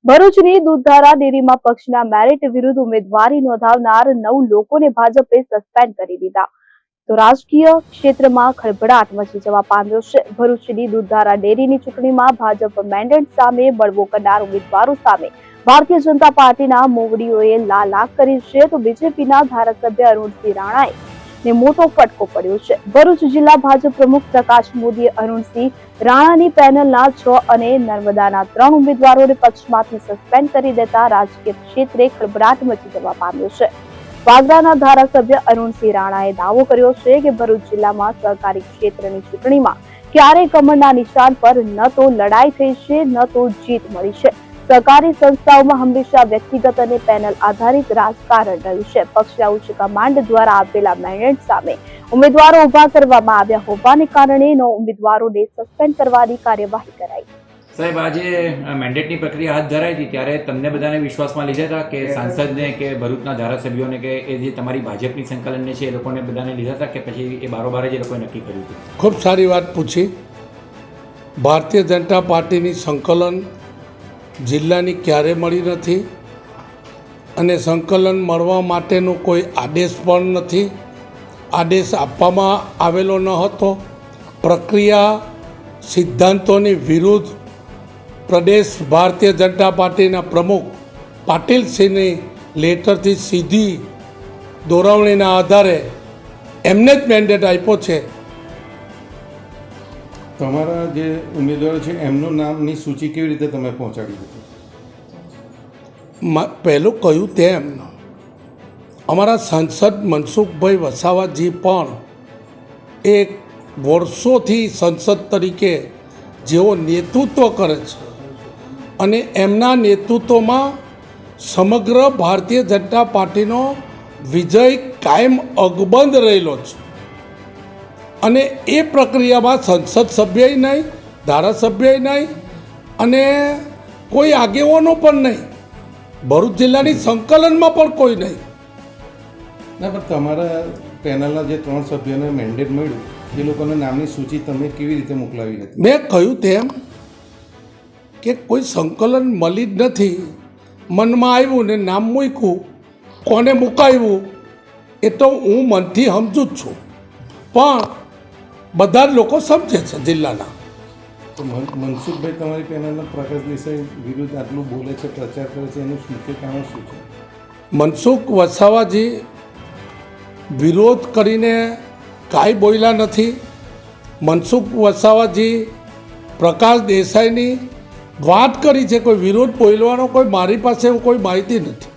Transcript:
ભરૂચની દૂધધારા ડેરીમાં પક્ષના મેરિટ વિરુદ્ધ ઉમેદવારી નોંધાવનાર 9 લોકોને ભાજપે સસ્પેન્ડ કરી દીધા તો રાજકીય ક્ષેત્રમાં ખળભળાટ મચી જવા પામ્યો છે। ભરૂચની દૂધધારા ડેરીની ચૂંટણીમાં ભાજપ મેન્ડેટ સામે બળવો કરનાર ઉમેદવારો સામે ભારતીય જનતા પાર્ટીના મોવડીઓએ લાલાક કરી છે તો બીજેપીના ધારાસભ્ય અરુણસિંહ રાણાએ ને મોટો ફટકો પડ્યો છે। ભરૂચ જિલ્લા ભાજપ પ્રમુખ પ્રકાશ મોદીએ અરુણસિંહ રાણાની પેનલના 6 અને નર્મદાના 3 ઉમેદવારોને પક્ષમાંથી સસ્પેન્ડ કરી દેતા રાજકીય ક્ષેત્રે ખળભળાટ મચી જવા પામ્યો છે। વાગરાના ધારાસભ્ય અરુણસિંહ રાણાએ દાવો કર્યો છે કે ભરૂચ જિલ્લામાં સહકારી ક્ષેત્રની ચૂંટણીમાં ક્યારેય કમળના નિશાન પર ન તો લડાઈ થઈ છે ન તો જીત મળી છે। સહકારી સંસ્થાઓમાં હંમેશા વ્યક્તિગત અને પેનલ આધારિત રાજકારણ રહ્યું છે। પક્ષના ઉચ્ચ કમાન્ડ દ્વારા આપેલા મેન્ડેટ સામે ઉમેદવારો ઉભા કરવામાં આવ્યા હોવાને કારણે 9 ઉમેદવારોને સસ્પેન્ડ કરવાની કાર્યવાહી કરાઈ। સાહેબ, આજે મેન્ડેટની પ્રક્રિયા હાથ ધરાઈ હતી ત્યારે તમને બધાને વિશ્વાસમાં લીધા હતા કે સાંસદને કે ભરૂચના ધારાસભ્યોને કે એ જે તમારી ભાજપની સંકલનને છે એ લોકોને બધાને લીધા હતા કે પછી એ બારોબાર જ એ લોકોએ નક્કી કર્યું હતું? ખૂબ સારી વાત પૂછી। ભારતીય જનતા પાર્ટીની સંકલન જિલ્લાની ક્યારે મળી નથી અને સંકલન મળવા માટેનો કોઈ આદેશ પણ નથી। આદેશ આપવામાં આવેલો ન હતો। પ્રક્રિયા સિદ્ધાંતોની વિરુદ્ધ પ્રદેશ ભારતીય જનતા પાર્ટીના પ્રમુખ પાટીલસિંહની લેટરથી સીધી દોરવણીના આધારે એમને જ મેન્ડેટ આપ્યો છે। તમારા જે ઉમેદવારો છે એમનું નામની સૂચિ કેવી રીતે તમે પહોંચાડી હતી? પહેલું કહ્યું તેમ અમારા સાંસદ મનસુખભાઈ વસાવાજી પણ એક વર્ષોથી સંસદ તરીકે જેઓ નેતૃત્વ કરે છે અને એમના નેતૃત્વમાં સમગ્ર ભારતીય જનતા પાર્ટીનો વિજય કાયમ અકબંધ રહેલો છે અને એ પ્રક્રિયામાં સંસદ સભ્યય નહીં, ધારાસભ્યય નહીં અને કોઈ આગેવાનો પણ નહીં, ભરૂચ જિલ્લાની સંકલનમાં પણ કોઈ નહીં। ના, પણ તમારા પેનલના જે 3 સભ્યોને મેન્ડેટ મળ્યું એ લોકોના નામની સૂચિ તમે કેવી રીતે મોકલાવી હતી? મેં કહ્યું તેમ કે કોઈ સંકલન મળી જ નથી। મનમાં આવ્યું ને નામ મૂક્યું, કોને મુકાવ્યું એ તો હું મનથી સમજુ જ છું પણ બધા જ લોકો સમજે છે જિલ્લાના। તો મનસુખભાઈ તમારી પેનલના પ્રકાશ દેસાઈ વિરુદ્ધ આટલું બોલે છે, પ્રચાર કરે છે, એનું મુખ્ય કારણ શું છે? મનસુખ વસાવાજી વિરોધ કરીને કાંઈ બોલ્યા નથી। મનસુખ વસાવાજી પ્રકાશ દેસાઈની વાત કરી છે, કોઈ વિરોધ બોલવાનો કોઈ મારી પાસે કોઈ માહિતી નથી।